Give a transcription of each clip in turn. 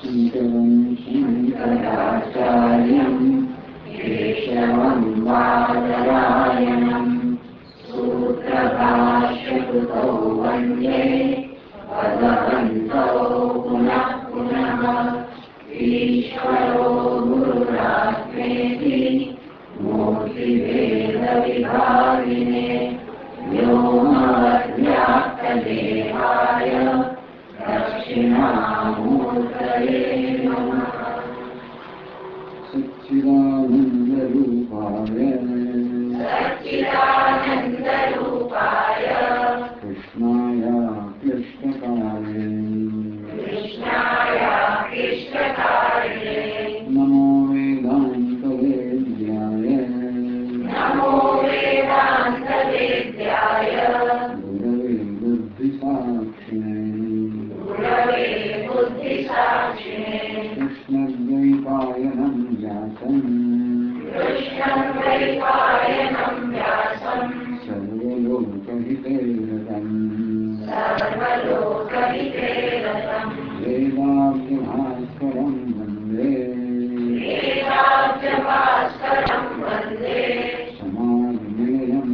शङ्करं शङ्कराचार्यं केशवं बादरायणं सूत्रभाष्यकृतौ वन्दे भगवन्तौ पुनः पुनः ईश्वरो गुरुरात्मेति मूर्तिभेदविभागिने व्योमवद्व्याप्तदेहाय दक्षिणामूर्तये नमः। सच्चिदानन्दरूपाय कृष्णाय कृष्णकारिणे नमो वेदान्तवेद्याय गुरवे बुद्धिसाक्षिणे कृष्णद्वैपायनं व्यासं सर्वलोकहिते रतं वेदाब्जभास्करं वन्दे समाधिनिलयं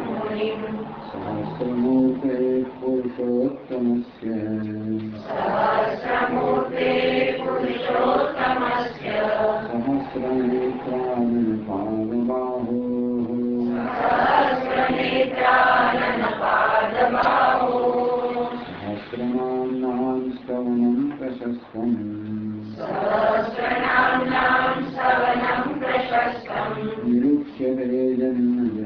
मुनिं सहस्रमूर्ते पुरुषोत्तमस्य सहस्रनाम्नां स्तवनं प्रशस्तं निरुच्यते जन्मजरादिशान्त्यै।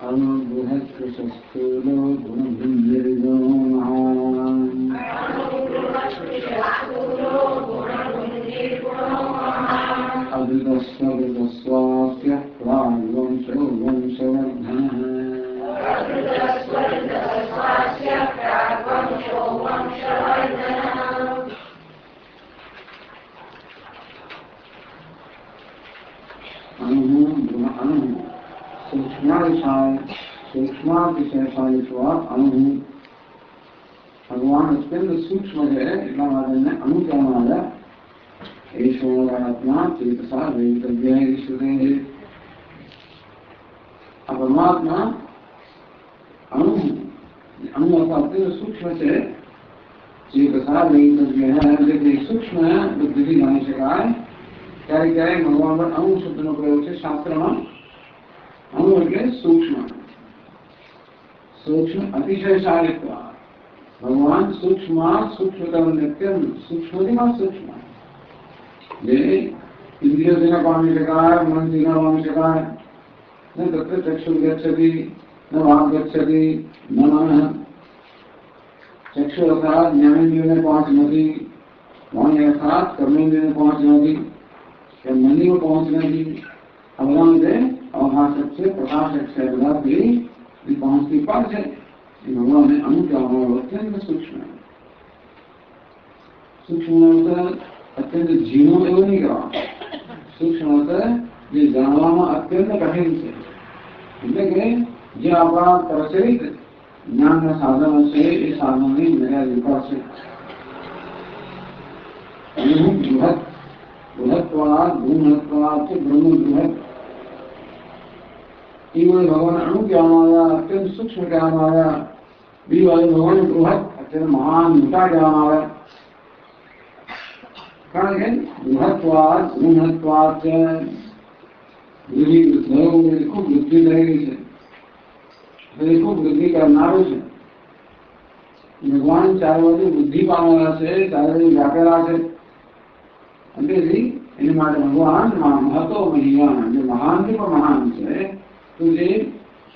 अनुबृहत्कृशस्थूलो गुणभुञ्जरिदो महान् अदृतस्वदृतस्वास्य प्राग्वंशो वंशवर्धनः सूक्ष्मातिशयशालित्वात् अणु भगवान अत्यंत सूक्ष्म है इतना ने अणु क्या माना ईश्वरात्मा चेतसा वेतव्य है ईश्वरे परमात्मा अणु अणु अत्यंत सूक्ष्म से चेतसा वेतव्य है लेकिन सूक्ष्म है बुद्धि भी जानी शकाय क्या है भगवान पर अणु शब्द नो प्रयोग से शास्त्र में अणु એટલે सूक्ष्म सूक्ष्म अतिशयशालित्व भगवान सूक्ष्म सूक्ष्मतम नित्यम सूक्ष्म सूक्ष्म ये इंद्रिय से न पाने शकाय मन से न पाने शकाय न तत्र चक्षुर् गच्छति न वाक् गच्छति न मनः चक्षु अर्थात ज्ञानेन्द्रिय में पहुंच नहीं वाणी अर्थात कर्मेंद्रिय में पहुंच नहीं या मन में पहुंच नहीं अवगम से अवभाषक से प्रकाशक से भी पहुंचती पर है भगवान ने अणु क्या अत्यंत सूक्ष्म है सूक्ष्म अत्यंत जीवो एवं नहीं करा सूक्ष्म ये जानवा अत्यंत कठिन है એટલે કે જે આપણા પ્રચલિત જ્ઞાનના સાધનો છે એ સાધનોની મર્યાદિકા છે અણુ બૃહત બૃહત્વાદ ભૂમહત્વાદ છે બ્રહ્મ બૃહત भगवान अणु क्या आया अत्यंत सूक्ष्म क्या आया बी वाले भगवान बृहत अत्यंत महान मोटा क्या आया कारण है बृहत्वाद गुणत्वाद से बुद्धि खूब वृद्धि रहेगी है खूब वृद्धि करनारो है भगवान चार बाजू बुद्धि पामेला છે ચારે બાજુ વ્યાપેલા છે એટલે એની માટે ભગવાન મહત્વ મહિયાન જે મહાન થી પણ મહાન છે तो ये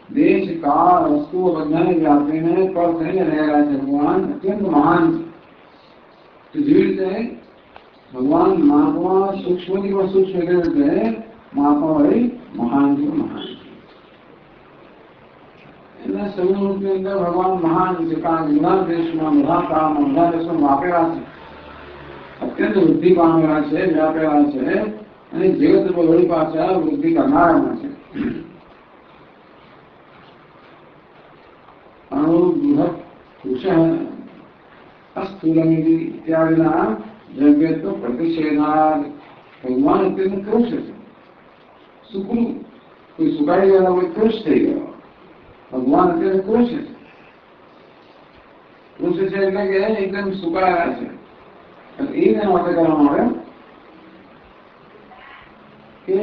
देश काल वस्तु बंधन व्यापी में पर नहीं रहेगा भगवान अत्यंत महान तो जीवित है भगवान महात्मा सूक्ष्म की सूक्ष्म है महात्मा भाई महान जी महान समूह के अंदर भगवान महान जितना देश में मधा काम मधा देश में वापेला है अत्यंत बुद्धि पामेला है व्यापेला है અને જગત વળી પાછા વૃદ્ધિ કરનારામાં છે. અણુબૃહત પુરુષ અસ્થૂલમ ઇત્યાદિના દ્રવ્યત્વ પ્રતિષેધાદ. ભગવાન અત્યંત કૃષ છે, સુકૃત. કોઈ સુકાઈ ગયેલા કોઈ કૃષ થઈ ગયો. ભગવાન અત્યારે કૃષ છે. કૃષ છે એટલે કે એકદમ સુકાયા છે. એને માટે કરવામાં આવે કે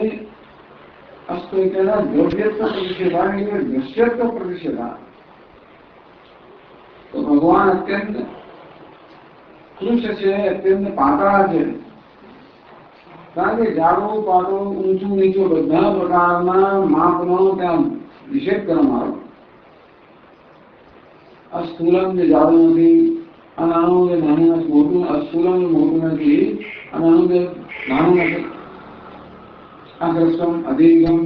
અસ્તોના દ્રવ્યત્વ પ્રતિષેધા એટલે દૃશ્યત્વ પ્રતિષેધા. તો ભગવાન અત્યંત કૃષ છે, અત્યંત પાતળા છે. કારણ કે જાડું પાતળું ઊંચું નીચું બધા પ્રકારના માપનો ત્યાં નિષેધ કરવામાં આવ્યો. અસ્થૂલમ જે જાડું નથી, અનાનું જે નાનું નથી, મોટું. અસ્થૂલમ મોટું નથી, અનાનું જે નાનું નથી. અગ્રસ્તમ અધિગમ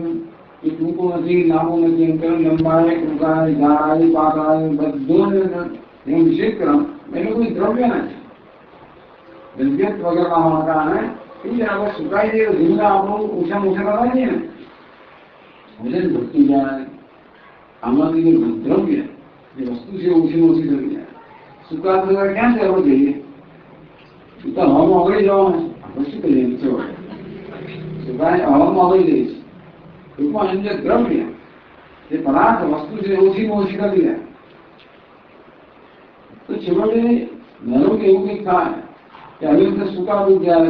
એ ટૂંકું નથી, લાંબુ નથી. એમ કરે લંબાઈ, ટૂંકાઈ, જાડાઈ, પાતળાઈ બધું નિષેધ કરવા. એનું કોઈ દ્રવ્ય નથી. દ્રવ્યત વગરના હોવાના કારણે આપણે સુકાઈ જઈએ ધીમે આપણું ઓછા કરવા જઈએ ને વજન ઘટતું જાય. આમાંથી જે દ્રવ્ય જે વસ્તુ છે ઓછી થઈ જાય. સુકાત વગર ક્યાં ચાલવું જોઈએ? તો હવામાં ઓગળી જવાનું. આપણે શું કહીએ? સુકાય હવામાં ઓગળી જઈએ. ટૂંકમાં એમ જે દ્રવ્ય જે પદાર્થ વસ્તુ છે ઓછી કરી જાય. તો છેવટે નરું કે એવું કંઈક થાય કે આવી રીતે સુકાતું જાય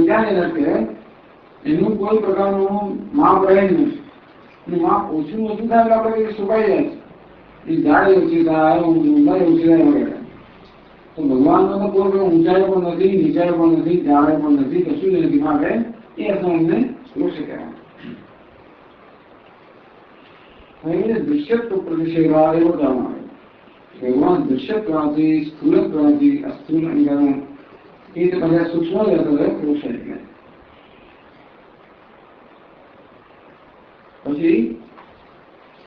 ક્યાં નથી. એનું કોઈ પ્રકારનું માપ રહે નહીં. માપ ઓછું થાય એટલે આપણે સુકાઈ જાય. એ જાડે ઓછી થાય, ઊંડાઈ ઓછી થાય વગેરે. તો ભગવાનનો તો કોઈ ઊંચાઈ પણ નથી, નીચાઈ પણ નથી, જાડે પણ નથી, કશું જ નથી. માટે એ અમને કૃષ કહેવાય. દૃશ્યત્વ પ્રતિષેધા એવો કહેવામાં આવે. ભગવાન દૃશ્યત્વાથી, સ્થૂલત્વાથી, અસ્થૂલ અંગનું એ તો બધા સૂક્ષ્મ કૃષ. એટલે પછી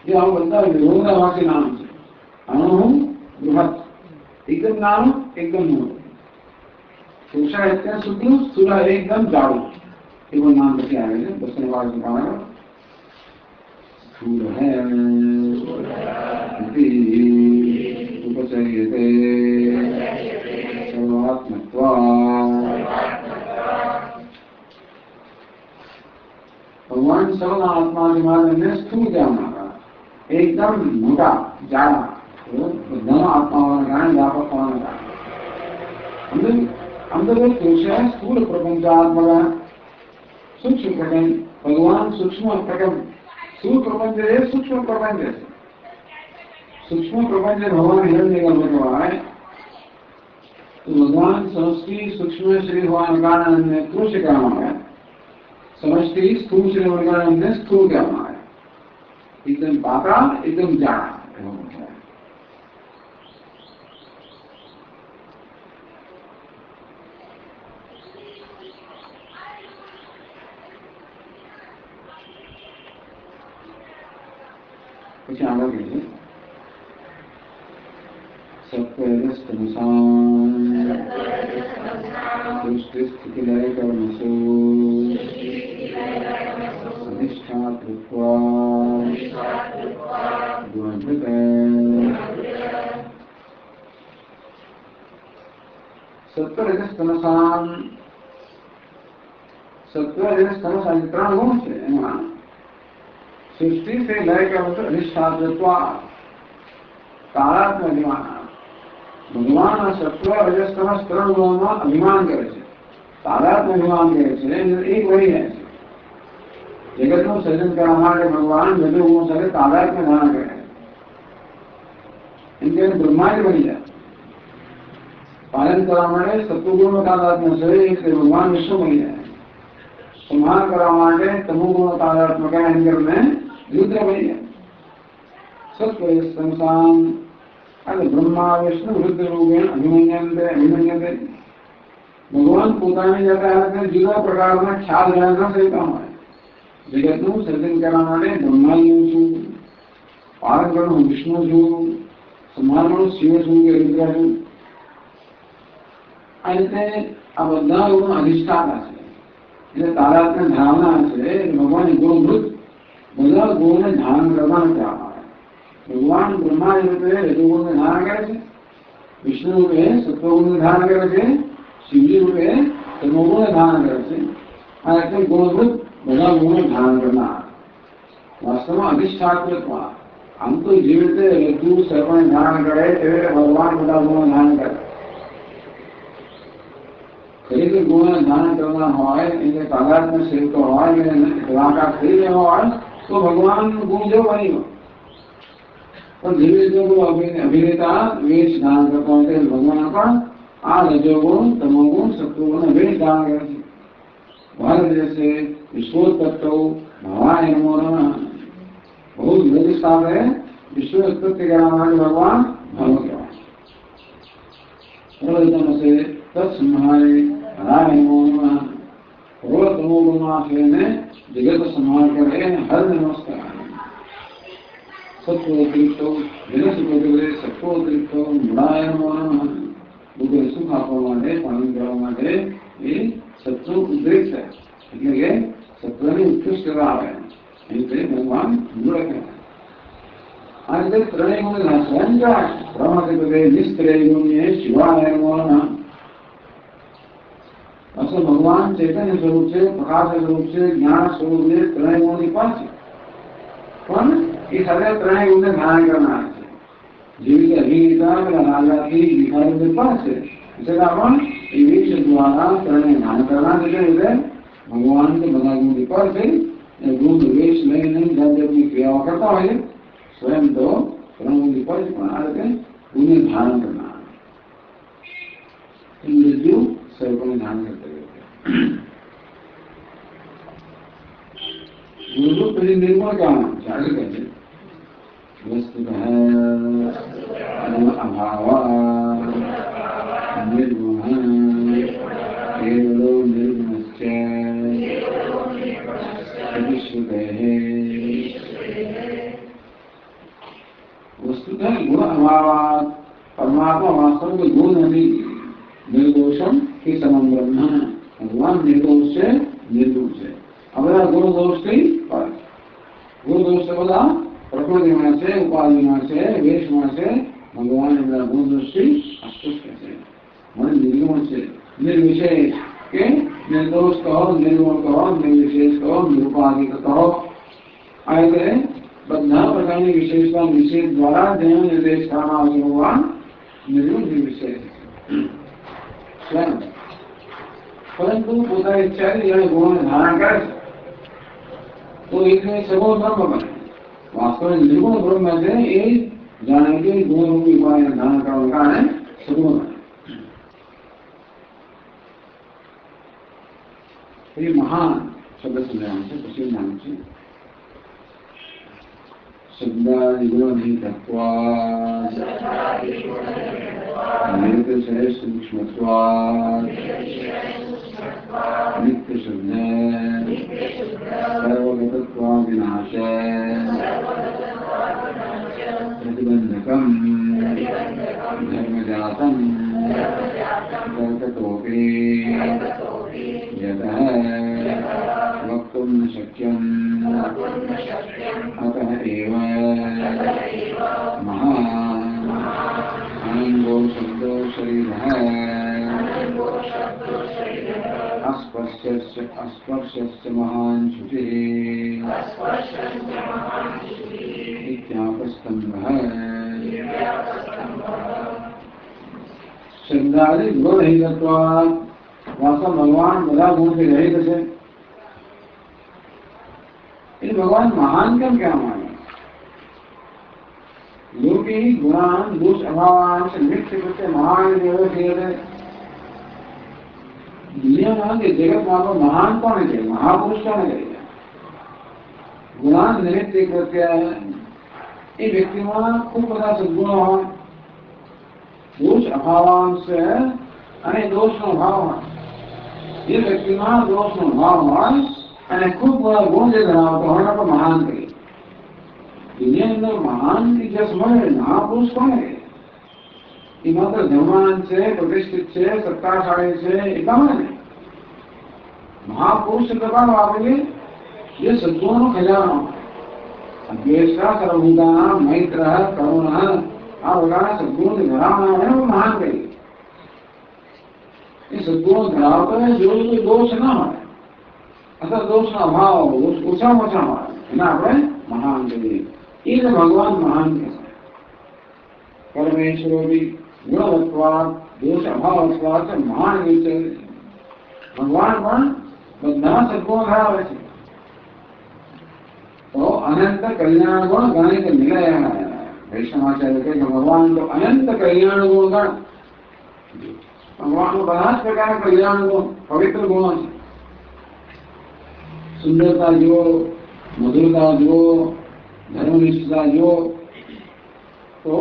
જે આમ બધા વિરોધાભાસી નામ છે. અણુ બૃહત એકદમ નાનું, એકદમ મોટું. પુરુષા અત્યારે સૂક્ષ્મ, સ્થૂલા એકદમ જાડું. એવું નામ પછી આવે છે. દર્શન બાળક પાણા સ્થૂલ હે ઉપચર્યતે ભગવાન સર્વ આત્માથી માનને સ્થૂળ કહેવામાં આવ્યા. એકદમ મોટા જાડા બધાનો આત્મા હોવાના કારણે વ્યાપક હોવાના કારણે અંદર છે સ્થૂળ પ્રપંચાત્મક સૂક્ષ્મ પ્રપંચ. ભગવાન સૂક્ષ્મ પ્રપંચ. સ્થૂળ પ્રપંચ એ સૂક્ષ્મ પ્રપંચ છે. સૂક્ષ્મ પ્રપંચ ભગવાન હિરણ્ય ગર્ભ કહેવાય. ભગવાન સમષ્ટિ સૂક્ષ્મ શ્રી હોવાના કારણે એમને કૃષ કહેવામાં આવ્યા. સમષ્ટિ સ્થૂળ શ્રી હોવાના કારણે એમને સ્થૂળ કહેવામાં આવ્યા. એકદમ પાતળા, એકદમ જાડા. પછી આગળ કહે છે સત્વરજસ્તમસાસ્થિતિલયકર્મસુ અધિષ્ઠાતૃત્વા ગુણભૃતે. સત્વરજસ્તમસામ ત્રણ ગુણ છે. એમાં सृष्टि से लय का मतलब अधिष्ठातृत्व तारात्म अभिमान. भगवान सत्व रजस तमस ત્રણ ગુણોમાં અભિમાન કરે છે. તારાત્મ અભિમાન કરે છે. એક વહી જાય છે. જગતનું સર્જન કરવા માટે ભગવાન બધું ગુણો સાથે તારાત્મ ધારણ કરે છે. એમ કે બ્રહ્માંડ બની જાય. પાલન કરવા માટે સત્વગુણનો તાદાત્મ્ય છે એટલે ભગવાન વિશ્વ બની જાય. સંહાર કરવા માટે તમોગુણનો તાદાત્મ્ય કરે એમ કરીને रुद्र बनी सत्वरजस्तमसाम અને બ્રહ્મા વિષ્ણુ રુદ્ર રૂપેણ અભિમન્યંતે. ભગવાન પોતાની જતા જુદા પ્રકારના ખ્યાલ જ્ઞાનના સહિતા હોય. જગતનું સર્જન કરવા માટે બ્રહ્માનું છું, પાલન કરવાનું વિષ્ણુ છું, સંહારવાનું શિવ છું કે રુદ્ર છું. આ રીતે આ બધા ગુણો અધિષ્ઠાતા છે. એટલે તારાત્મ્ય ધારણા છે ભગવાન ગુણભૂત બધા ગુણને ધારણ કરવાનું કહેવામાં આવે. ભગવાન બ્રહ્મા રૂપે રજોગુણને ધારણ કરે છે, વિષ્ણુ રૂપે સત્વગુણને ધારણ કરે છે, શિવજી રૂપે તમોગુણને ધારણ કરે છે. આ એટલે ગુણભૂત બધા ગુણને ધારણ કરનાર વાસ્તવમાં અધિષ્ઠાત્મક. આમ તો જે રીતે રજુ સર્વને ધારણ કરે તે ભગવાન બધા ગુણો ધારણ કરે. ખરેખર ગુણને ધારણ કરવાના હોય એટલે તાદાત્મ્ય સેવકો હોય કલાકાર થઈ રહ્યો હોય તો ભગવાન ગુણ જેવો બની ગયો. પણ ધીરે ધીરે અભિનેતા વેશ ધારણ કરતા હોય ભગવાન પણ આ રજોગુણ તમોગુણ સત્વગુણ વેશ ધારણ કરે છે. ભારત જैसे ईश्वर तत्व भगवान नमो नमः बहुत विधि साथ है. विश्व उत्पत्ति कराना भगवान नमो नमः से तत्संहारे हराय नमो नमः. तमोगुणा से जगत संहार करे हर नमस्कार. सत्वोतिरिक्त जनसुखोतिरिक्त सत्वोतिरिक्त गुणाय नमो नमः. लोगों सुख आपवा માટે પાલન કરવા માટે એ સત્વ ઉદ્રેક છે એટલે કે સત્વને ઉત્કૃષ્ટ કરાવે એટલે ભગવાન મૂળ કહેવાય. આ રીતે ત્રણેય ગુણ સ્વયં જાય પ્રમાદિપદે નિસ્ત્રેય ગુણ્યે શિવાય નમો નમઃ. અસલ ભગવાન ચૈતન્ય સ્વરૂપ છે, પ્રકાશ સ્વરૂપ છે, જ્ઞાન સ્વરૂપ છે, ત્રણેય ગુણની પણ છે. પણ એ સાથે ત્રણેય ગુણને ધારણ કરનાર છે. જેવી રીતે અભિનેતા પેલા રાજાથી ભિખારી પણ છે છતાં પણ એ વેશ દ્વારા ત્રણેય ધારણ કરનાર છે. એટલે ભગવાન તો બધા ગુણની પર છે. ગુણ વેશ લઈને જાતની ક્રિયાઓ કરતા હોય સ્વયં તો ત્રણ ગુણની પર છે પણ આ રીતે ગુણને ધારણ કરનાર મૃત્યુ સર્વને ધારણ કરતા गुरु पहले निर्मल का नाम चालू करते वस्तुतः अभाव निर्गुण केवलो निर्गुणश्च विश्रुतः. वस्तुतः गुण अभावात् परमात्मा वास्तव में गुण नहीं. निर्दोषम ही समम ब्रह्म. भगवान निर्दोष से निर्गुण से अबला गुण दोष कई पर गुण दोष से बोला प्रकृति में से उपाधि में से वेश में से भगवान ने गुण दोष से अस्पष्ट कैसे मन निर्गुण से निर्विशेष के निर्दोष कहो निर्गुण कहो निर्विशेष कहो निरुपाधि कहो. ऐसे बद्धा प्रकार की विशेषता निषेध द्वारा जैन निर्देश करना भगवान निर्गुण निर्विशेष स्वयं परंतु પોતાની ઈચ્છાથી એને ગુણ ધારણ કરે તો એટલે સગુણ બ્રહ્મ બને. વાસ્તવિક નિર્ગુણ બ્રહ્મ છે એ જાણે કે ગુણરૂપી ઉપાયને ધારણ કરવાને કારણે સગુણ બને. એ મહાન શબ્દ સમજાવવાનું છે પછી નામ છે શબ્દાદિગુણધિતત્વાદ નિત્ય સૂક્ષ્મત્વાદ नित्य शुद्ध सर्वगतत्वा विनाश प्रतिबंधकम धर्मजातम कर्ततोपि यतः वक्तुं न शक्यं अतः एव महान् आनन्दो शब्दो शरीरः अस्पर्शस्य महान् शुचिः इत्यापस्तम्भः. शब्दादि गुण रहितत्वात् वास्तव भगवान બધા ગુણથી રહિત છે. એટલે ભગવાન મહાન કેમ કહેવામાં આવે? યોગી ગુણાન દોષ અભાવાન નિત્ય કૃત્ય મહાન દેવ છે. દુનિયામાં કે જગતમાં તો મહાન કોને છે? મહાપુરુષ કોને કહે છે? ગુણાન નિમિત્ત કૃત્ય એ વ્યક્તિમાં ખૂબ બધા સદગુણો હોય, દોષ અભાવાંશ અને દોષનો ભાવ હોય. જે વ્યક્તિમાં દોષનો ભાવ હોય અને ખૂબ બધા ગુણ જે ધરાવતો હોય તો મહાન કહીએ. દુનિયાની અંદર મહાન જસ મળે મહાપુરુષ કોને કહે? એ માત્ર ધર્માન છે, પ્રતિષ્ઠિત છે, સત્તાશાળી છે એટલા માટે મહાપુરુષ કૃપાનો આપેલી જે સદ્ગુણોનો ખજાનો દ્વેષા સર્વભૂતાના મૈત્ર કરુણ આ બધાના સદ્ગુણો ધરાવનારને મહાન કહીએ. એ સદ્ગુણો ધરાવતો જો કોઈ દોષ ના હોય અથવા દોષનો અભાવ ઓછામાં ઓછા હોય એને આપણે મહાન કહીએ. એને ભગવાન મહાન કહેવાય. પરમેશ્વરોની ગુણવત્વાદ દોષ અભાવત્વાદ મહાન વિશે ભગવાન પણ બધા સદ્ગુણો ધરાવે છે. तो अनंत कल्याण गुण गणित निलय है. वैष्णवाचार्य के भगवान तो अनंत कल्याण गुण गण भगवान बड़ा प्रकार कल्याण गुण पवित्र गुण सुंदरता जो मधुरता जो धर्मनिष्ठता जो तो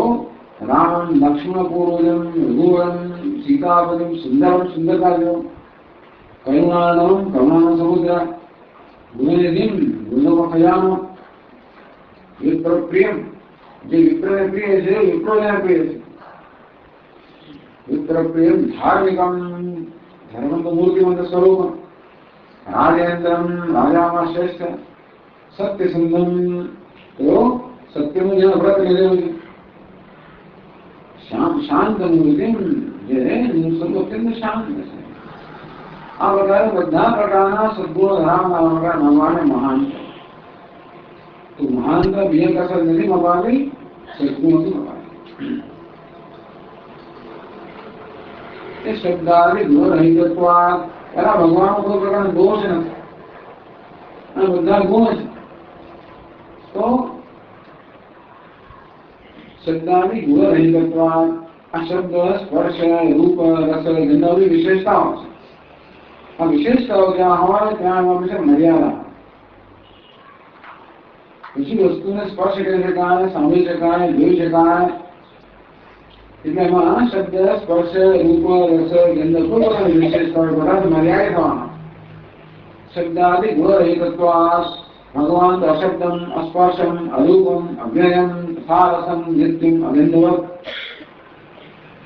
राम लक्ष्मण पूर्वजम रघुवरम सीतापति सुंदर सुंदरता जो करुणानम करुणा समुद्र गुणनिधिम गुणों का खजानो विप्र प्रियम जो विप्र ने प्रिय है विप्रो ने प्रिय है. विप्र प्रियम धार्मिकम धर्म मूर्तिमंत स्वरूप राजेन्द्रम राजा श्रेष्ठ सत्य सुंदम तो सत्य में जो व्रत ले शांत मूर्ति जो अत्यंत शांत है. આ પ્રકારે બધા પ્રકારના સદ્ગુણો ધરાવનારા ભગવાન મહાન છે. તો મહાનતા બે કસર નથી મપાવી સદ્ગુણોથી મપાવી. એ શબ્દાદી ગુણ રહિતત્વાદ એના ભગવાનનો કોઈ પ્રકારનો દોષ નથી અને બધા ગુણ છે. તો શબ્દાદી ગુણ રહિતત્વાદ આ શબ્દ સ્પર્શ રૂપ રસ ગંધની વિશેષતાઓ છે. આ વિશેષતાઓ જ્યાં હોય ત્યાં હંમેશા મર્યાદા. બીજી વસ્તુને સ્પર્શ કરી શકાય સાંભળી શકાય જોઈ શકાય એટલે એમાં શબ્દ સ્પર્શ રૂપ રસ ગંધ કોઈ પ્રકારની વિશેષતાઓ બધા મર્યાદિત થવાના. શબ્દાદિ ગુણ રહિતત્વાદ ભગવાન તો અશબ્દમ અસ્પર્શમ અરૂપમ અવ્યયમ તથા રસમ નિત્યમ અગંધવત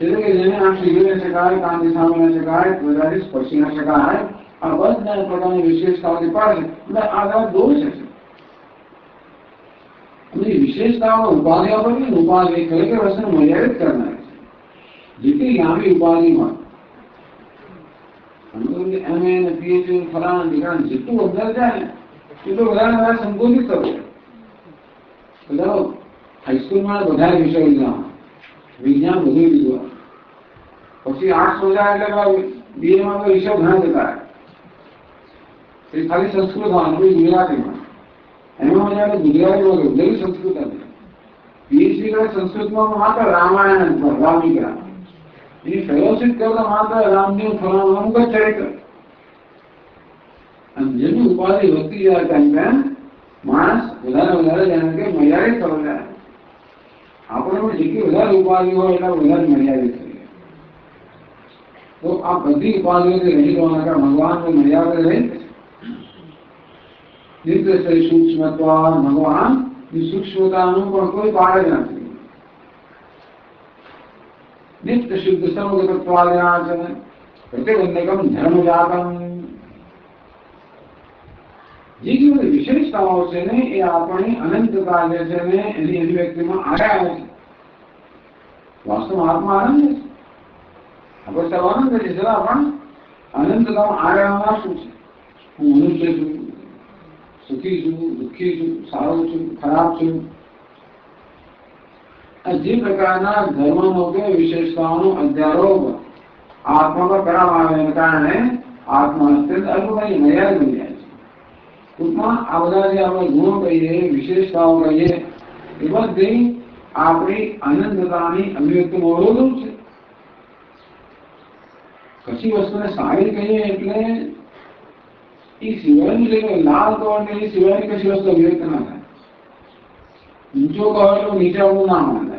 એટલે કે જેને આંખથી જોઈ ન શકાય કાનથી સાંભળી ન શકાય ત્વચાથી સ્પર્શી ન શકાય આ બધા પ્રકારની વિશેષતાઓથી પાડે એટલે આ દોષ છે. અને વિશેષતાઓ ઉપાધિ આપે ઉપાધિ ખરેખર વસ્તુને મર્યાદિત કરનાર છે. જેટલી લાંબી ઉપાધિ હોય એમએ ને પીએચડી ફલાણા ઠીકાણા જેટલું વધારે જાય એટલું વધારે સંબોધિત કરવું. બધા હાઈસ્કૂલમાં વધારે વિષય લીધા વિજ્ઞાન વધુ લીધું પછી આર્ટ્સ વધારે એટલે બીએમાં તો વિષય ઘણા જતા ખાલી સંસ્કૃત હોય ગુજરાતીમાં એમાં મજા ગુજરાતી વગર બધી સંસ્કૃત હતી. પીએચડી કરે સંસ્કૃતમાં માત્ર રામાયણ વાલ્મીક રામાયણ એની ફેલોશિપ કરતા માત્ર રામદેવ ફલાણું અમુક જ ચરિત્ર અને જેની ઉપાધિ વધતી જાય તેમ માણસ વધારે જાણે કે મર્યાદિત થવા જાય. આપણે પણ જેટલી વધારે ઉપાધિ હોય એટલા વધારે મર્યાદિત થઈ જાય. તો આ બધી ઉપાધિઓથી રહી જવાના કારણ ભગવાનને મર્યાદા રહી નિત્ય સૂક્ષ્મત્વા ભગવાન સૂક્ષ્મતાનું પણ કોઈ પાર જ નથી. નિત્ય શુદ્ધ સર્વગતત્વાદના છે પ્રતિબંધકમ ધર્મજાતમ. જે બધી વિશેષતાઓ છે ને એ આપણી અનંતતા જે છે ને એની અભિવ્યક્તિમાં આડે આવે છે. વાસ્તવમાં આત્મા આનંદ છે. આપણે સર્વ આનંદ છે છતાં પણ અનંતતામાં આડે આવનાર શું છે? હું મનુષ્ય છું, સુખી છું, દુઃખી છું, સારો છું, ખરાબ છું. જે પ્રકારના ધર્મનો કે વિશેષતાઓનો અધ્યારોપ આત્મામાં કરવામાં આવે એના કારણે આત્મા અત્યંત અલ્પમય મર્યાદિત બની જાય છે. ટૂંકમાં આ બધા જે આપણે ગુણો કહીએ વિશેષતાઓ કહીએ એ બધી આપણી અનંતતાની અભિવ્યક્તિમાં અવરોધરૂપ છે. કશી વસ્તુને સારી કહીએ એટલે એ સિવાયની જગ્યાએ લાલ કહો એટલે એ સિવાયની કશી વસ્તુ અભિવ્યક્ત ના થાય. ઊંચો કહો એટલે નીચા ગુણ ના માને.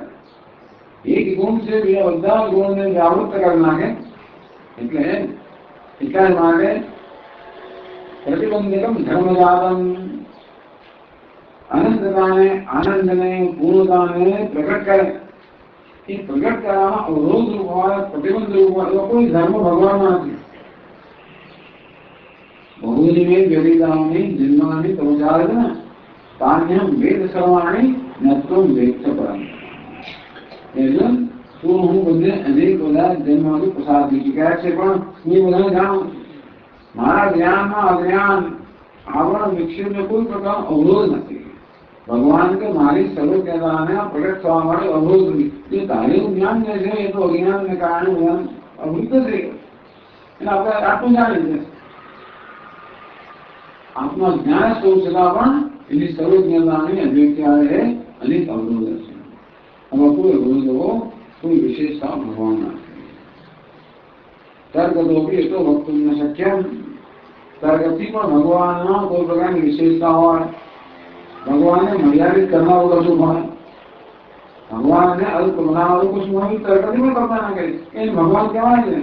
એક ગુણ છે બીજા બધા ગુણને જાગૃત કરી નાખે એટલે એટલા માટે પ્રતિબંધકમ ધર્મજાતમ અનંતતાને આનંદને પૂર્ણતાને પ્રગટ કરે. એ પ્રગટ કરવામાં અવરોધ રૂપ હોય પ્રતિબંધ રૂપ હોય એવો કોઈ ધર્મ ભગવાનમાં નથી. बहूनि मे व्यतीतानि जन्मानि तव चार्जुन तान्यहं वेद सर्वाणि न त्वं वेत्थ परम्। अर्जुन, તું હું બધે અનેક બધા જન્મોથી પસાર થઈ ચૂક્યા છે, પણ હું એ બધાને જાણું છું. મારા જ્ઞાનમાં અજ્ઞાન આવરણ વિક્ષેપને કોઈ પ્રકારનો અવરોધ નથી. ભગવાન કે મારી સર્વજ્ઞતાને પ્રગટ થવા માટે અવરોધ નથી. જે ધારેલું જ્ઞાન જે છે એ તો અજ્ઞાનને કારણે જ્ઞાન અવૃત થઈ ગયું. એટલે આપણે આટલું જાણીએ છીએ. આપના જ્ઞાન સ્વરૂપ છતાં પણ એની સર્વજ્ઞતાની અભિવ્યક્તિ અનેક અવરોધ છે. આમાં કોઈ અવરોધો कोई विशेषता भगवान तर्क तो भी तो वक्त न शक्य तर्कथी पर भगवान कोई प्रकार की विशेषता हो भगवान ने मर्यादित करना होगा जो है भगवान ने अल्प बना कुछ तर्कथी में करता ना करे भगवान क्या है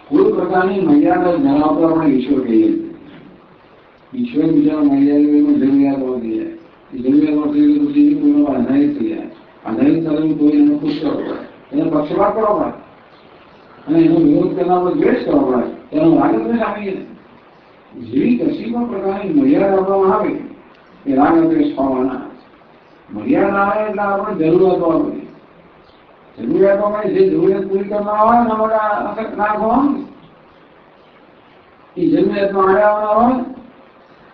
कोई प्रकार की मर्यादा धरावता अपने ईश्वर कहिए ईश्वर बिचारा मर्यादा में जरूरियात होती है जरूरियात होती है तो चीज को आधारित किया है आधारित करने को એને ખુશ કરવો પડે એને પક્ષપાત કરવો પડે અને એનો વિરોધ કરનાર પર દ્વેષ કરવો પડે એનો રાગદ્વેષ આપીએ જેવી કશી પણ પ્રકારની મર્યાદા આપવામાં આવે એ રાગદ્વેષ હોવાના મર્યાદા આવે એટલે આપણે જરૂરિયાતો આપવી જરૂરિયાતોમાં જે જરૂરિયાત પૂરી કરવા હોય એના માટે ના હોવાનું એ જરૂરિયાતમાં આવ્યા હોય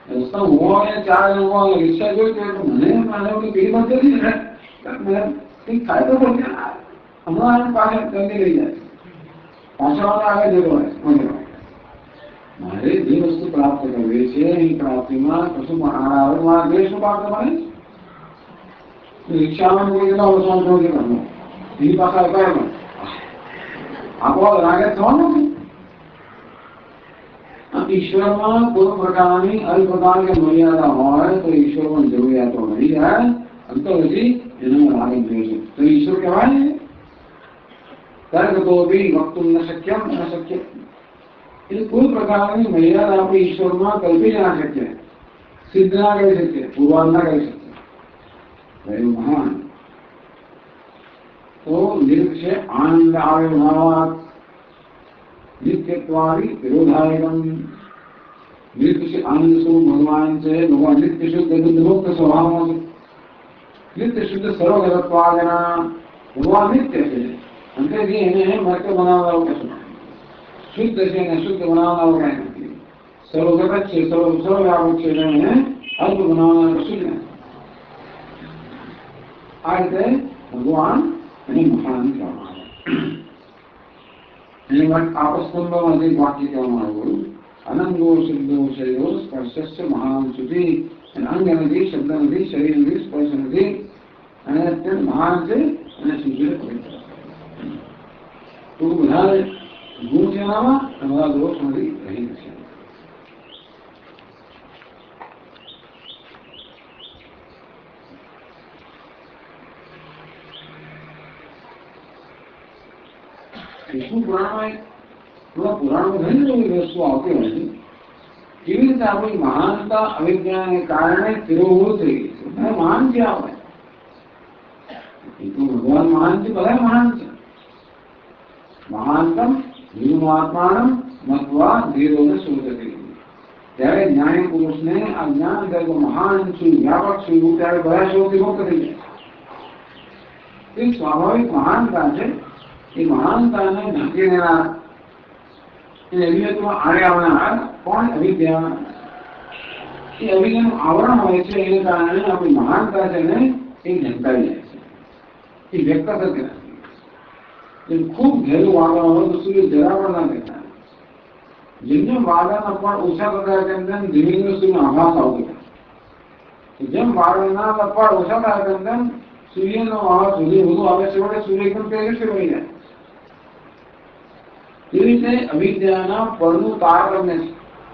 રસ્તા હોવા હોય ચાર જણ હોય રિક્ષા જોઈ તો મને પેલી વાત કરી ને खाए तो बोलते हमारे पास जल्दी ले जाए पाचा वाला आगे जरूर है मारे જે વસ્તુ પ્રાપ્ત કરવી છે એ પ્રાપ્તિમાં કશું આરામમાં દેશનું પ્રાપ્ત મળે રિક્ષામાં કોઈ કેટલા વર્ષો જોડે કરવો એની પાસે અપાય આપો રાગે થવાનું ઈશ્વરમાં કોઈ પ્રકારની અલ્પકાળ કે મર્યાદા હોય તો ઈશ્વરમાં જરૂરિયાતો નહીં જાય અંતરથી એનો રાગ દ્વેષ તો ઈશ્વર કહેવાય ને તર્ક તો બી વક્તુમ ન શક્યમ ન શક્ય એટલે કોઈ પ્રકારની મર્યાદા આપણે ઈશ્વરમાં કલ્પી ના શકીએ સિદ્ધ ના કરી શકીએ પુરવાર ના કરી શકીએ એવું મહાન તો નિર્ક છે આનંદ આવિર્ભાવાત નિત્યત્વાદિ વિરોધાયકમ નિત્ય છે આનંદ સ્વરૂપ ભગવાન છે ભગવાન નિત્ય શુદ્ધ બુદ્ધભક્ત સ્વભાવમાં છે नित्य शुद्ध सर्वगतत्वादिना भगवान नित्य है अंते जी इन्हें मर्क बनाना होगा शुद्ध से न शुद्ध बनाना होगा सर्वगत से सर्वव्यापक से इन्हें अल्प बनाना शुद्ध है आज भगवान इन्हें महान कहना आपस्तंभ वाक्य कहना अनंगो सिद्धो शयो स्पर्शस्य महान श्रुति अंग नदी शब्द नदी शरीर नदी स्पर्श नदी અને અત્યંત મહાન છે અને સૂચિત પવિત્ર તો બધા ગુણ જેનામાં બધા દોષ નથી રહિત છે વિષ્ણુ પુરાણમાં પુરાણમાં ઘણી બધી વસ્તુઓ આવતી હોય છે કેવી રીતે આપણી મહાનતા અવિજ્ઞાનને કારણે તિરોભૂત થઈ ગઈ છે મહાન છે આપણે तो भगवान महान से बड़ा महान से महानतम जीवात्मानम मत्वा धीरो में सोचते ત્યારે જ્ઞાની પુરુષને આ જ્ઞાન કરે મહાન છું વ્યાપક છું ત્યારે બળા શોથી મુક્ત થઈ જાય એ સ્વાભાવિક મહાનતા છે એ મહાનતાને ઢાંકી દેનાર એ અવિદ્યામાં આડે આવનાર કોણ અવિદ્યા એ અવિદ્યાનું આવરણ હોય છે એને કારણે આપણી મહાનતા છે ને એ ઢંકાઈ જાય એ વ્યક્ત થતી નથી ખૂબ ઘેરું વાદળ હોય તો સૂર્ય જરા પણ ના દેખાય જેમ જેમ વાદળના પણ ઓછા થતા તેમ તેમ ધીમે ધીમે સૂર્યનો આભાસ આવતો થાય જેમ વાદળના પણ ઓછા થાય તેમ તેમ સૂર્યનો આભાસ વધુ વધુ આવે છે વડે સૂર્ય એકદમ તેજસ્વી બની જાય એ રીતે અવિદ્યાના પળનું તારતમ્ય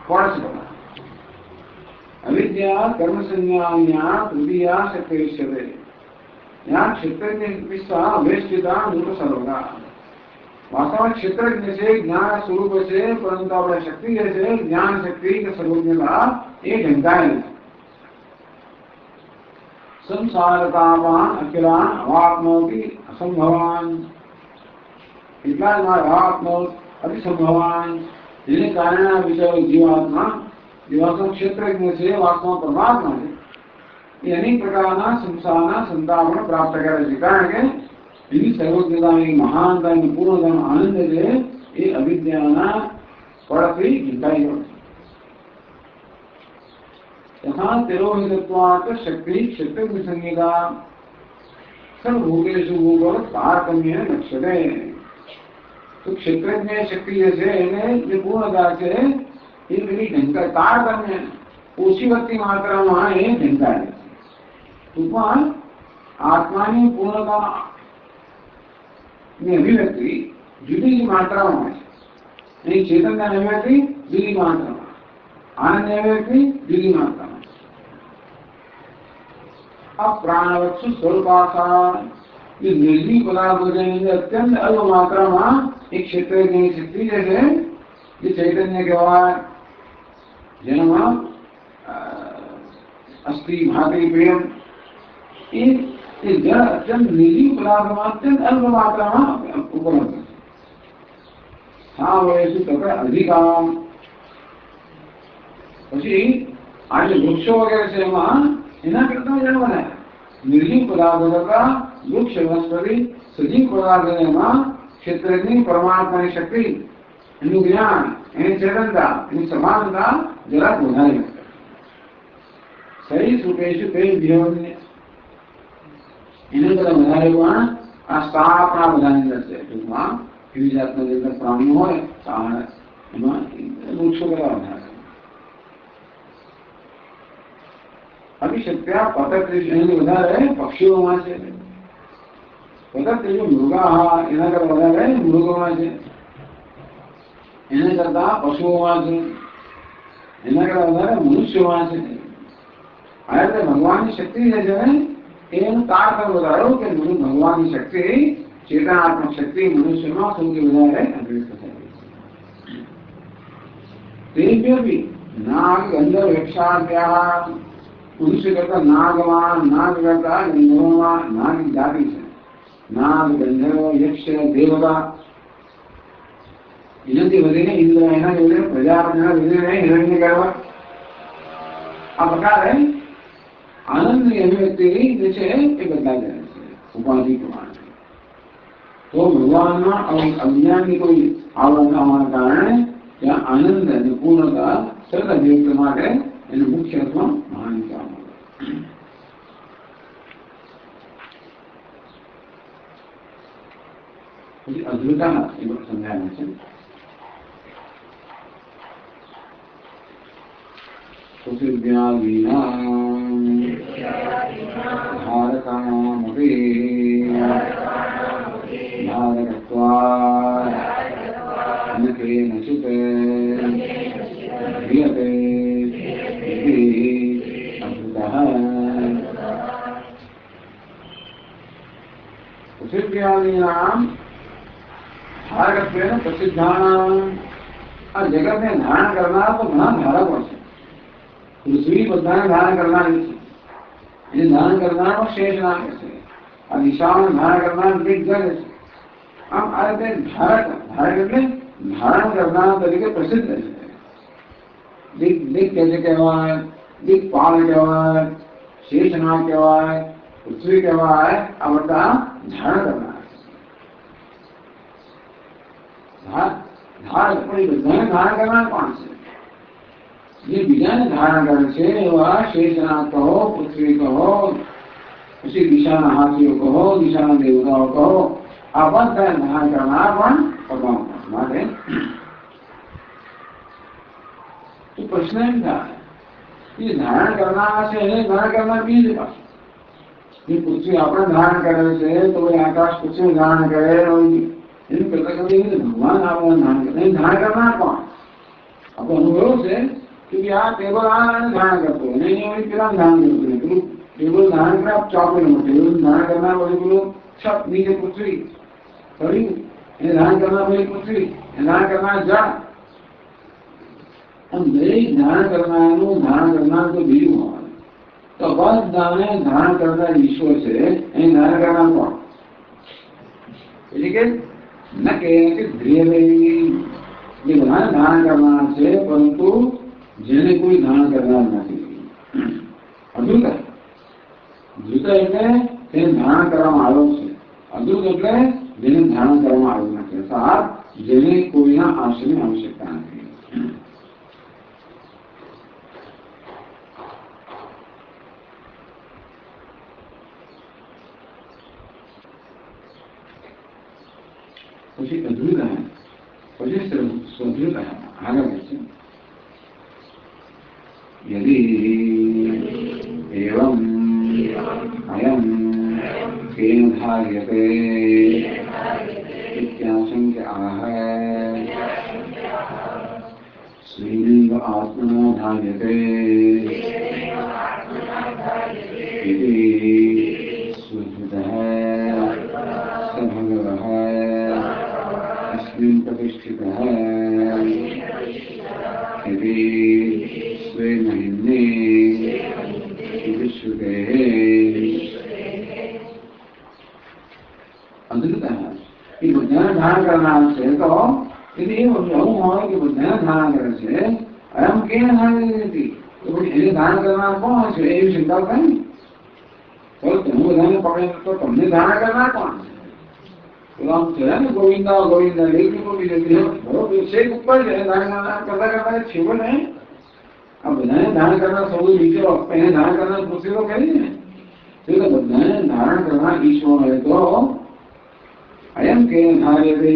પળ છે અવિદ્યા કર્મ સંજ્ઞા તૃતીયા શક્તિષ્યતે यहाँ क्षेत्र वेष्टिता मूल सर्वगा वास्तव में क्षेत्र से ज्ञान स्वरूप से परंतु अपने शक्ति जैसे ज्ञान शक्ति के सर्वज्ञता ये ढंकाए संसार तापान अखिलान अवात्मोपि असंभवान इतना अवात्मो अभिसंभवान જેને કારણે આ વિષયો જીવાત્મા ક્ષેત્રજ્ઞ છે, વાસ્તવમાં પરમાત્મા છે, એ અનેક પ્રકારના સંસારના સંતાપને પ્રાપ્ત કરે છે. કારણ કે એની સર્વજ્ઞતાની મહાનતાની પૂર્ણતાનો આનંદ છે એ અવિદ્યાના પડથી ઝૂંટાઈ ગયો છે. તથા તેરોહિતત્વાત શક્તિ ક્ષેત્રજ્ઞ સંહિતા સર્વભોગેષુ ભોગ તારતમ્ય લક્ષ્યતે. તો ક્ષેત્રજ્ઞ શક્તિ જે છે એને જે પૂર્ણતા છે એ પેલી ઢંકાય તારતમ્ય ઓછી વધતી માત્રામાં એ ઢંકાય. ટૂંકમાં આત્માની પૂર્ણતા ની અભિવ્યક્તિ જુદી જુદી માત્રામાં છે. અહીં ચેતનની અભિવ્યક્તિ જુદી માત્રામાં, આનંદની અભિવ્યક્તિ જુદી માત્રામાં. આ પ્રાણવત્સુ સ્વરૂપાસા એ નિર્જીવ પદાર્થો છે એની અત્યંત અલ્પ માત્રામાં એક ક્ષેત્રની શક્તિ જે છે જે ચૈતન્ય કહેવાય, જેનામાં અસ્થિ ભાતિ પ્રેમ એ જળ અત્યંત નિર્જીવ પદાર્થોમાં અત્યંત અલ્પ માત્રામાં ઉપલબ્ધ છે. હા વયસુ તથા અધિકાર. પછી આ જે વૃક્ષો વગેરે છે એમાં એના કરતા જળ બનાવે. નિર્જીવ પદાર્થો કરતા વૃક્ષ વનસ્પતિ સજીવ પદાર્થો એમાં ક્ષેત્રની પરમાત્માની શક્તિ, એનું જ્ઞાન, એની ચેતનતા, એની સમાનતા જરાક વધારે સહી સુપેશુ તે જીવનને એને બધા વધારે પણ આ સ્થાપના બધાની અંદર છે. ટૂંકમાં એવી જાતના જે અંદર પ્રાણીઓ હોય એમાં વૃક્ષો બધા વધારે અભિશક્ત્યા પતત્રીજ એની વધારે પક્ષીઓમાં છે. પતત્રીજો મૃગા એના કરતા વધારે મૃગોમાં છે, એના કરતા પશુઓમાં છે, એના કરતા વધારે મનુષ્યોમાં છે. આ રીતે ભગવાનની શક્તિ જે છે એનું તારતમ્ય વધારો કે ભગવાનની શક્તિ ચેતનાત્મક શક્તિ મનુષ્યમાં સૌથી વધારે અભિવ્યક્ત થાય છે. તે બી નાગ ગંધર્વ યક્ષાદ્યા મનુષ્ય કરતા નાગમાં, નાગ કરતા ગંધર્વમાં નાગ જાતિ છે. નાગ, ગંધર્વ, યક્ષ, દેવતા એનાથી વધીને ઇન્દ્ર, એનાથી વધીને પ્રજાપતિના વધીને હિરણ્યગર્ભ. આ પ્રકારે આનંદની અભિવ્યક્તિ જે છે એ બદલાઈ જાય છે ઉપાધિ પ્રમાણે. તો ભગવાનમાં અજ્ઞાનની કોઈ આવરણ આવવાના કારણે ત્યાં આનંદ અને પૂર્ણતા સતત અભિવ્યક્ત માટે એનું મુખ્ય અર્થમાં મહાન કહેવામાં આવે. પછી અદ્ભુતા એ સમજાવે છે. ભારતામપી ભારકત્વાत् ન કેનચિત ક્રિયતે ઇતિ અદ્ભુતઃ. પૃથિવ્યાદીનાં ભારકત્વેન પ્રસિદ્ધાનાં. આ જગતને ધારણ કરનાર તો ઘણા ધારકો છે. પૃથ્વી બધાને ધારણ કરનારી છે, એને ધારણ કરનારનો શેષ નામ છે. આ દિશાઓને ધારણ કરનાર દિગ્ગજ છે. આમ આ રીતે ધારક એટલે ધારણ કરનાર તરીકે પ્રસિદ્ધ છે. દિગ્ગજ કહેવાય, દિગ્પાલ કહેવાય, શેષનાગ કહેવાય, પૃથ્વી કહેવાય. આ બધા ધારણ કરનાર ધારક પણ એ બધાને ધારણ કરનાર કોણ છે? જે બીજાને ધારણ કરે છે એવા શેષનાગ કહો, પૃથ્વી કહો, પછી દિશાના હાથીઓ કહો, દિશાના દેવતાઓ કહો, આ બધા ધારણ કરનાર પણ પરમાત્મા માટે. તો પ્રશ્ન એમ થાય કે ધારણ કરનાર છે એને ધારણ કરનાર બીજે પાસે જે પૃથ્વી આપણે ધારણ કરે છે તો આકાશ પૃથ્વી ધારણ કરે એનું કરતા કદી ભગવાન આપણે ધારણ કરે. ધારણ કરનાર કોણ? આપણો અનુભવ છે કે આ ટેબલ આ ધારણ કરતો અને પેલા ધારણ કરતું. પેલું ટેબલ ધારણ કરે ચોપડીનું, ટેબલ ધારણ કરનાર પછી પેલું છત નીચે પૃથ્વી ફર્યું એને ધારણ કરનાર પછી પૃથ્વી એને ધારણ કરનાર જળ. દરેક ધારણ કરનારનું ધારણ કરનાર તો બીજું હોવાનું. તો બધાને ધારણ કરનાર ઈશ્વર છે એને ધારણ કરનાર કોણ? એટલે કે ન કે ધ્યેય ये बधाने धारण करना है, परंतु जेने कोई धारण करना नहीं। अद्भुत है। अद्भुत એટલે તેને ધારણ કરવામાં આવ્યો છે। અદ્ભુત એટલે જેને ધારણ કરવામાં આવ્યું નથી, અર્થાત જેને કોઈના આશ્રયની આવશ્યકતા નથી। પછી અદ્ભુત है, પછી स्वद्भुत है। आगे बढ़ते हैं। यदि एवं अयं केन धार्यते इत्याशंक्य आह स्वीलिंग आत्मना धार्यते इति स्वद्भुतः स भगवः अस्मिन् प्रतिष्ठितः इति स्वे महिम्ने इति श्रुतेः। अद्भुत है कि बुद्धियां धारण करना से तो यदि ये हो कि बुद्धियां धारण करने से अयम केन धारयति, तो ये धारण करना कौन है? ये चिंता करें तो तुम बुद्धियां पकड़े तो तुमने धारण करना कौन है? तो हम चले ना गोविंदा गोविंदा लेकिन को भी लेते हैं बहुत से ऊपर है धारण करना करता है छेवल है। अब बुद्धियां धारण करना सब नीचे और पहले धारण करना दूसरे को कहेंगे तो बुद्धियां धारण करना ईश्वर है। तो अयम के धार्यते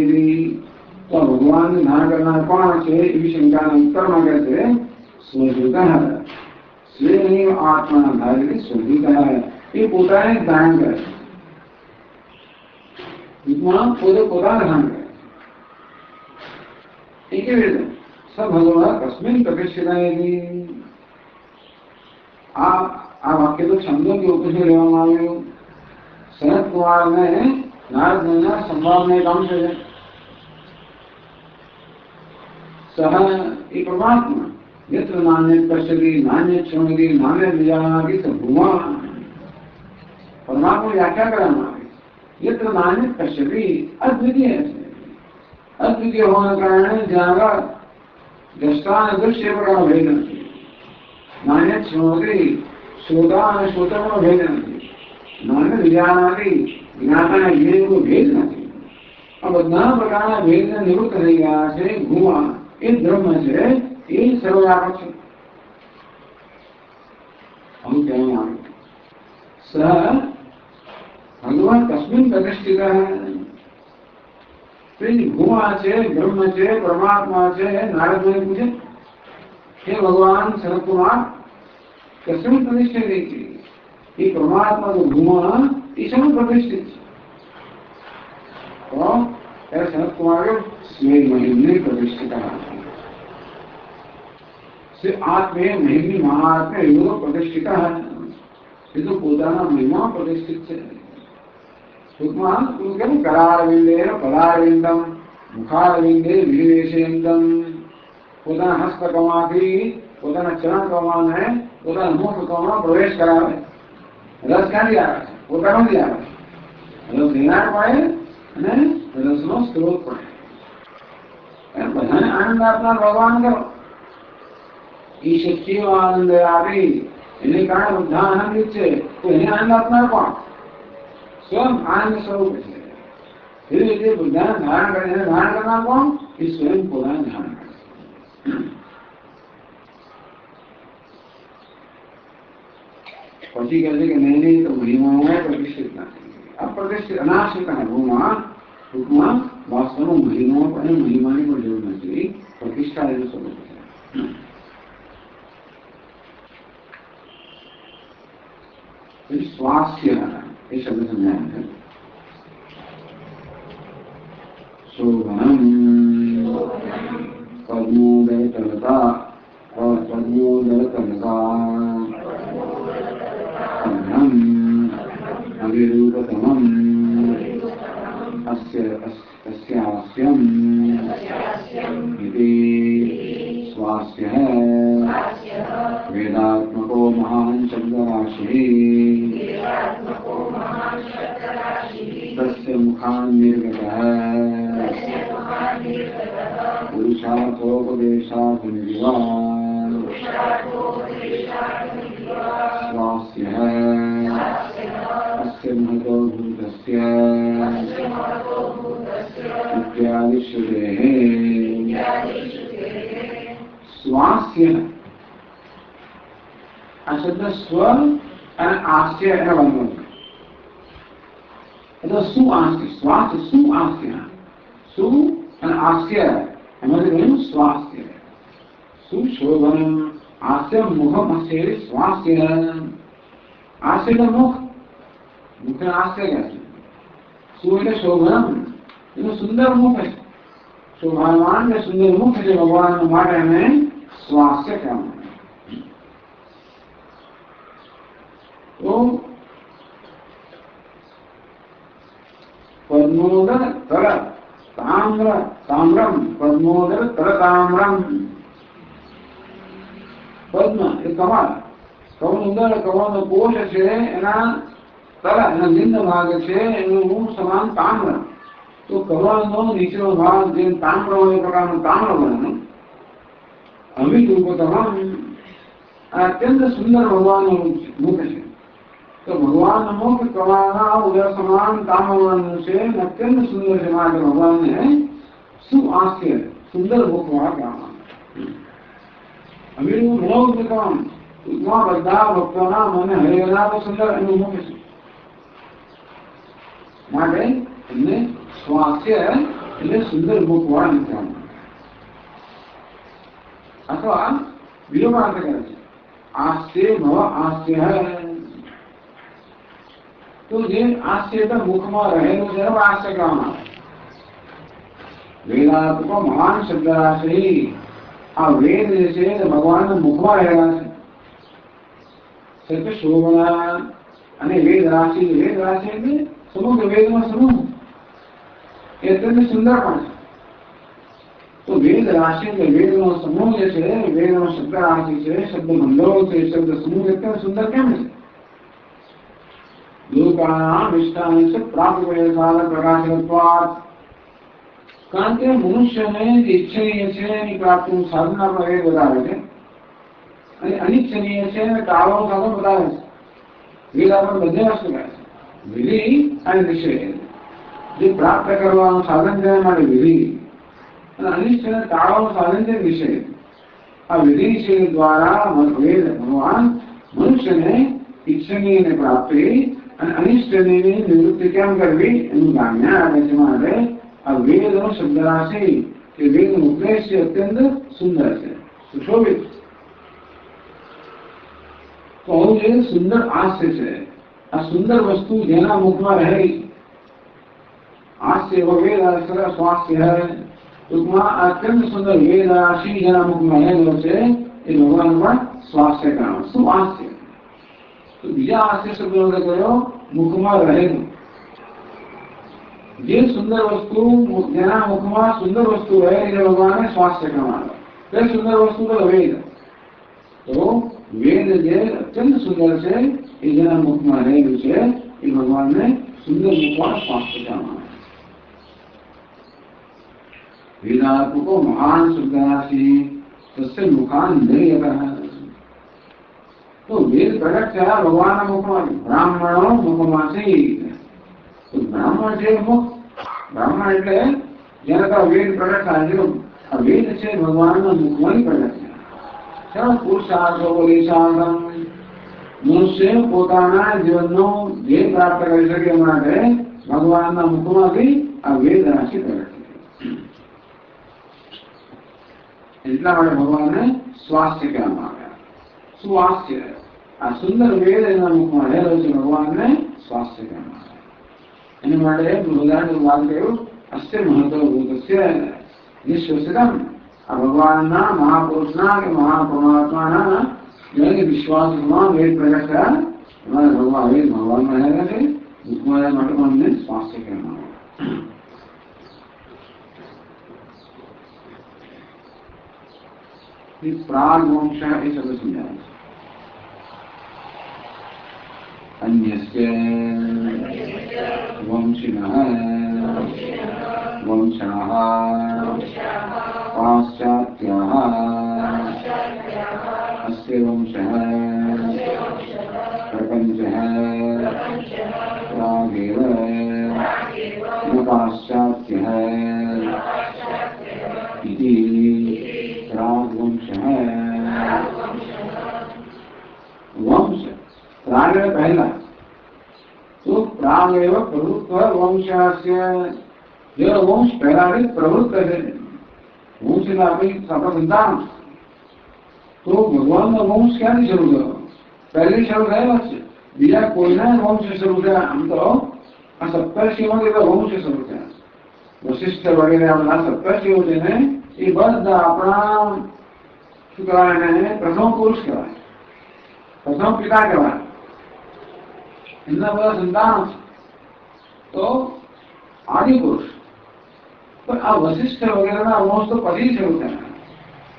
तो भगवान ने धारण करना कौन है? इस शंका उत्तर में कहते स्वद्भुतः स्वेनैव आत्मा धार्यते स्वद्भुतः ये पोता है धारण करे जितना पोता धारण करे एक ही वेद सब भगवान कस्मिन् प्रतिष्ठिता यदि आ वाक्य तो छंदों के ऊपर से लेવામાં આવ્યું। सनत कुमार ने नारद मुनि संवाद में काम से सह एक परमात्मा यत्र नान्य पश्यति नान्य शृणोति नान्य विजानाति स भगवान। परमात्मा व्याख्या कराना यत्र नान्य पश्यति अद्वितीय है। अद्वितीय होने के कारण जहाँ दृष्टा दृश्य प्रकार भेद नहीं, नान्य शृणोति श्रोता श्रोता को भेद नहीं, नान्य विजानाति ज्ञाता है ये को भेद नहीं। अब बधा प्रकार भेद निवृत्त नहीं गया से घुमा इस ब्रह्म से ये सर्वव्यापक है। हम क्या सह भगवान कस्मिन् प्रतिष्ठितः तो घुमा से ब्रह्म से परमात्मा से नारद मुनि पूछे हे भगवान सनत कुमार कस्मिन् प्रतिष्ठित ये परमात्मा को घुमा ईश्वर प्रतिष्ठित तो सनत कुमार स्वे महिम्ने प्रतिष्ठिता से आत्मे महिम्नी महात्मे योग प्रतिष्ठिता है। ये तो पोताना महिमा प्रतिष्ठित है। सुकुमार तुम करारविंदेन पदारविंदम मुखारविंदे विनिवेशयन्तम पोताना हस्तकमाथी पोताना चरण कमान है पोताना मुख कमा प्रवेश करावे रस क्या दिया पोताना दिया रस देना पाए અને રસનો સ્ત્રોત પડે બધાને આનંદ આપનાર ભગવાન કરો એ શક્તિઓ આનંદ આપી એને કારણે બધા આનંદિત છે તો એને આનંદ આપનાર કોણ? स्वयं आनंद स्वरूप है। फिर ये बुद्धियां धारण करना कौन? ये स्वयं पोता धारण करे। પછી कहते कि नहीं तो महिमाओं में प्रतिष्ठित नहीं अप्रतिष्ठित अनाश्रित है भूमा टूकमा वास्तव में महिमाओं पर महिमा की कोई जरूरत नहीं प्रतिष्ठा है स्वरूप है। स्वास्थ्य ये शब्द समझाया है। शोभनम पद्मोदयतलता और पद्मोदयतलता अभ्रम अविरूपतमम् अस्यास्यम् इति स्वास्यः वेदात्मको महान् शब्दराशिः तस्य मुखान् निर्गतः पुरुष पुरुषार्थोपदेशार्थनिर्वाण स्वास्यः अस्य महतो भूतस्य इत्यादि श्रुतेः स्वास्य આ શબ્દ સ્વ અને આસ્ય એને બનવું એટલે શું આસ્ય સ્વાસ્થ્ય શું આસ્ય શું અને આસ્ય એમાંથી બન્યું સ્વાસ્થ્ય સુશોભન આસ્ય મુખમ અસ્ય સ્વાસ્થ્ય આસ્ય એટલે મુખ મુખને આસ્ય કહે છે શું એટલે શોભનમ એનું સુંદર મુખ છે શોભાવાન ને સુંદર મુખ છે ભગવાન માટે એને સ્વાસ્થ્ય કહેવામાં तो पद्मोदर तर ताम्र ताम्रम पद्मोदर तर ताम्रम पद्म એ કમળ કમળ ઉદર કમળનો કોષ છે એના તળ એના નિમ્ન ભાગ છે એનું સમાન તામ્ર તો કમળનો નીચેનો ભાગ જે તામ્ર હોય એ પ્રકારનો તામ્ર બને અમિત રૂપતમ અત્યંત સુંદર ભગવાનનું મુખ છે तो भगवान मुख कमलना उदर समान ताम्रवर्ण से अत्यंत सुंदर समाज भगवान ने सुआस्य सुंदर मुख वाला अमीर मनोज काम उतना बड़ा भक्तों मन हरिना तो सुंदर अनुभव है माटे ने स्वास्य એટલે સુંદર મુખ વાળા કામ અથવા બીજો અર્થ કરે છે આસ્તે ભવ આસ્ય तो जे आस्ते तो मुख में रहेलू है आस्ते कहवामां वेदांत को महान शब्द राशि आ वेद से भगवान मुख में रहेला है सत्य शोभना અને વેદ રાશિ એટલે સમગ્ર વેદનો સમૂહ એ અત્યંત સુંદર પણ છે તો વેદ રાશિ એટલે વેદનો સમૂહ જે છે વેદનો શબ્દ રાશિ છે શબ્દ મંડળ છે શબ્દ સમૂહ અત્યંત સુંદર કેમ છે लोकानां इष्टानि च प्राप्तवयसार प्रकाशत्वात् कारण के मनुष्यने इच्छनीय છે એની પ્રાપ્તિનું સાધન આપણે વેદ બતાવે છે અને અનિચ્છનીય છે એને ટાળવાનું સાધન બતાવે છે વેદ આપણે બંને વસ્તુ કહે છે વિધિ અને નિષેધ જે પ્રાપ્ત કરવાનું સાધન છે એના માટે વિધિ અને અનિચ્છને ટાળવાનું સાધન છે નિષેધ આ વિધિ નિષેધ દ્વારા વેદ ભગવાન મનુષ્યને ઇચ્છનીયને પ્રાપ્તિ અને અનિષ્ટની નિવૃત્તિ કેમ કરવી એનું જ્ઞાન આપે છે માટે આ વેદનો શબ્દ રાશિ કે વેદનો ઉપદેશ છે અત્યંત સુંદર છે સુશોભિત તો આવું જે સુંદર હાસ્ય છે આ સુંદર વસ્તુ જેના મુખમાં રહે હાસ્ય વેદ સ્વાસ્થ્ય ટૂંકમાં અત્યંત સુંદર વેદ રાશિ જેના મુખમાં રહેલો છે એ ભગવાન પણ સ્વાસ્થ્ય કારણ શું હાસ્ય तो बीजा हास्य शब्द कहो मुख में रहेलू जे सुंदर वस्तु जेना मुख में सुंदर वस्तु है ये भगवान ने स्वास्थ्य कहवानो ते सुंदर वस्तु तो वेद तो वेद जे अत्यंत सुंदर है ये जेना मुख में रहेलू है ये भगवान ने सुंदर मुख में स्वास्थ्य कहवानो वेदात्मको महान शब्द राशि तस्य मुखान निर्यतः तो वेद प्रकट થયા ભગવાનના મુખમાં બ્રાહ્મણો મુખમાં છે તો બ્રાહ્મણ છે મુખ બ્રાહ્મણ એટલે જેના કા વેદ પ્રકટ થાય છે આ વેદ છે ભગવાનના મુખમાં પ્રકટ થયા છે પુરુષાર્થો બોલેશાંતમ મનુષ્ય પોતાના જીવનનો ધ્યેય પ્રાપ્ત કરી શકે માટે ભગવાનના મુખમાંથી આ વેદ રાશિ પ્રકટ થઈ એટલા માટે ભગવાનને સ્વાસ્થ્ય કહેવામાં આવે स्वास्थ्य आ सुंदर वेद एना मुखમાં રહેલો છે ભગવાનને સ્વાસ્થ્ય કહેવામાં આવે એની માટે ભગવાન વાત કર્યું અસ્ય મહત્વ ભૂતસ્ય નિશ્વસિતમ આ ભગવાનના મહાપુરુષના કે મહાપરમાત્માના જેને વિશ્વાસમાં વેદ પ્રગટ થયા એમાં ભગવાન વેદ ભગવાનમાં રહેલા છે મુખમાં રહેવા માટે અમને સ્વાસ્થ્ય કહેવામાં આવે प्राग्वंश ये शब्द समझाया अन्यस्य वंशिनः वंशः पाश्चात्याः अस्य वंशः प्रपञ्चः प्रागेव न पाश्चात्यः इति प्राग्वंशः। वंश प्राग पहला तो प्रागेव प्रभुत्व वंशस्य जो वंश पहला भी प्रवृत्त है वंश का अपनी सफल संतान तो भगवान का वंश क्या नहीं शुरू करो पहले शुरू है बस बिना कोई ना वंश शुरू किया हम तो सप्तर्षियों के वंश शुरू किया वशिष्ठ वगैरह अपना सप्तर्षियों ने ये बस अपना શું કહેવાય એને પ્રથમ પુરુષ કહેવાય પ્રથમ પિતા કહેવાય એમના બધા સંતાનો છે તો આદિ પુરુષ પણ આ વશિષ્ઠ વગેરેના વંશ તો પછી શરૂ થયા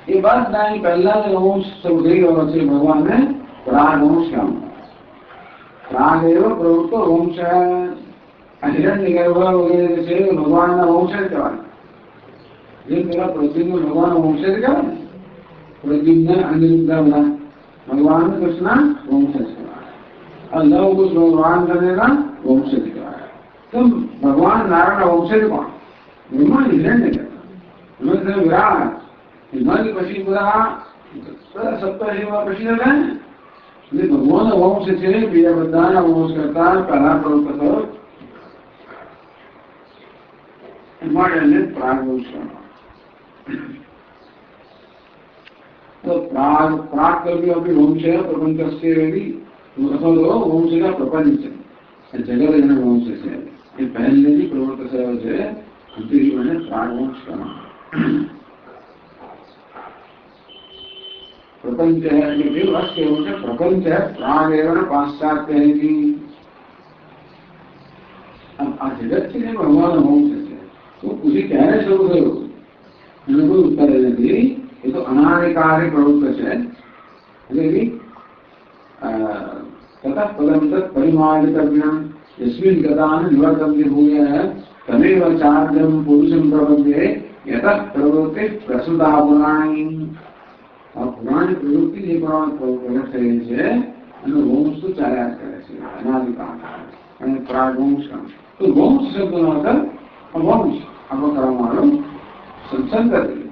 એ બધા પહેલા જે વંશ શરૂ થઈ ગયો છે ભગવાનને પ્રાગ વંશ કહેવામાં પ્રાગ એવો પ્રવૃત્તો વંશ હિરણ્યગર્ભ વગેરે જે છે ભગવાનના વંશ જ કહેવાય જે પેલા પ્રદ્યુમ્ન ભગવાનનો વંશ જ કહેવાય ને प्रद्युम्न अनिरुद्ध भगवान कृष्ण वंश लव कुछ भगवान का वंश तो भगवान नारायण वंश कौन ब्रह्मा हिरण्य कहता विराट हिमालय पशी બધા સપ્તર્ષિમાં પશી હતા ને ભગવાન વંશ છે બીજા બધાના વંશ કરતા પહેલા પ્રવૃત્ત થયો માટે એને પ્રાગવંશ तो प्राग प्राग कल्पी अपनी वंश प्रपंच से वंश का प्रपंच जगत जन वंश से ये पहले ही प्रवृत्त से अंतिम मैंने प्राग वंश का प्रपंच है ये वाक्य वंश प्रपंच है प्राग एवं पाश्चात्य है कि अब आ जगत से भगवान वंश से तो उसे कहने शुरू करो कोई उत्तर देने ये तो अनादिकार्य प्रवृत्त है ततः पदम तत् परिमार्जितव्यं यस्मिन् गतान् निवर्तन्ते भूयः तमेव चार्यं पुरुषं प्रपद्ये यतः प्रवृत्ति प्रसुता पुराणी और पुरानी प्रवृत्ति જે પ્રગટ થઈ છે અને વંશ તો ચાલ્યા કરે છે અનાદિકાળ અને પ્રાગવંશ તો વંશ શબ્દનો અર્થ વંશ આપણો કરવાનો સંસંગતિ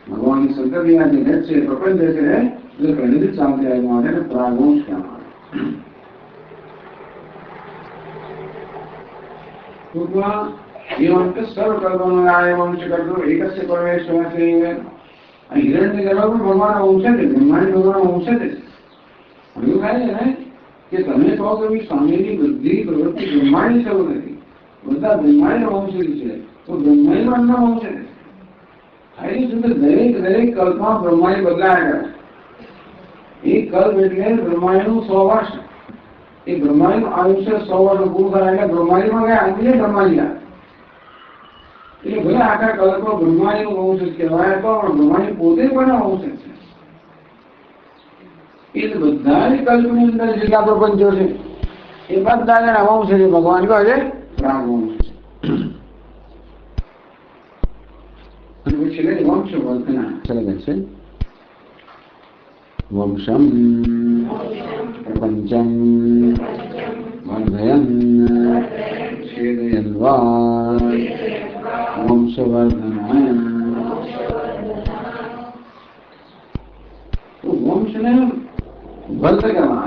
भगवान की संतति या जगत से प्रपंच जैसे है जो पहले से चालते आए हमारे ने प्रागवंश क्या हमारा एवं सर्व कल्पनाय वंश कर दो एक से परमेश्वर से हिरण्यगर्भ में भगवान वंश है ब्रह्मांड भगवान वंश है हम लोग कहे हैं कि તમે કહો કે સ્વામીની બુદ્ધિ પ્રવૃત્તિ બ્રહ્માંડ છે નથી બધા બ્રહ્માંડ વંશ છે તો બ્રહ્માંડ વંશ છે દરેક દરેક કલ્પમાં બ્રહ્માણી બદલાયા કરે એક કલ્પ એટલે બ્રહ્માણીનું 100 વર્ષ એ બ્રહ્માણીનું આયુષ્ય 100 વર્ષ પૂરું થાય એટલે બ્રહ્માણીમાં ગયા આજે બ્રહ્માણી એટલે ભલે આખા કલ્પમાં બ્રહ્માણીનું વંશ કહેવાય તો બ્રહ્માણી પોતે પણ વંશ છે એ બધા જ કલ્પની અંદર જેટલા પ્રપંચો છે એ બધા જણા વંશ છે ભગવાન કહે છે પ્રાગવંશ वंशवर्धना वंशं प्रपंचं वर्धयन् छेदयन् वा वंशवर्धना तो वंश ने वर्ध करना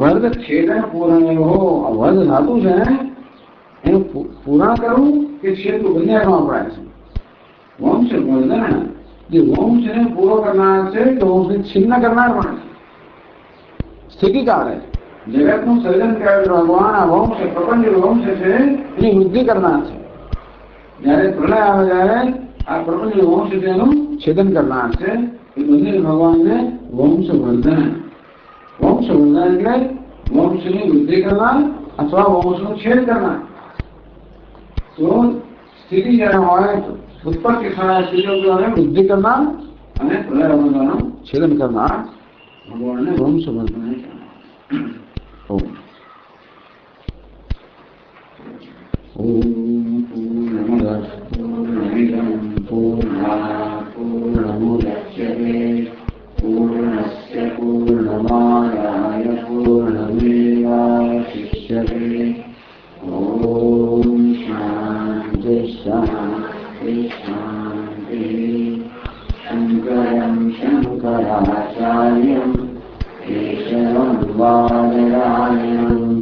वर्ध छेदन पूर्ण हो वर्ध धातु છે એનું પૂર્ણ કરવું કે છેદ બંને કરવા પડે છે वंश वर्धन जो वंश ने पूरा करना है तो वंश छिन्न करना पड़े स्थिति काल है जगत નું સર્જન કરેલ ભગવાન આ વંશ પ્રપંચ વંશ છે એની વૃદ્ધિ કરના છે જ્યારે પ્રલય આવે ત્યારે આ પ્રપંચ વંશ છે એનું છેદન કરના છે એ બંને ભગવાનને વંશવર્ધન એટલે વંશની વૃદ્ધિ કરનાર અથવા વંશનો છેદ કરનાર તો સ્થિતિ જ્યારે હોય उत्पत्ति स्थितियों वृद्धि करना प्रलय अवस्था छेदन करना भगवान ने वंश वर्धन ओम पूर्णमदः पूर्णमिदं पूर्णात् शङ्कराचार्यम् केशवं बादरायणम्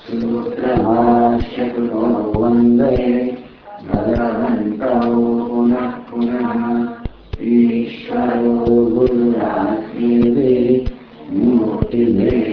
सूत्रभाष्यकृतो वन्दे भगवन्तौ पुनः पुनः ईश्वरो गुरुरात्मेति मूर्तिभेदविभागिने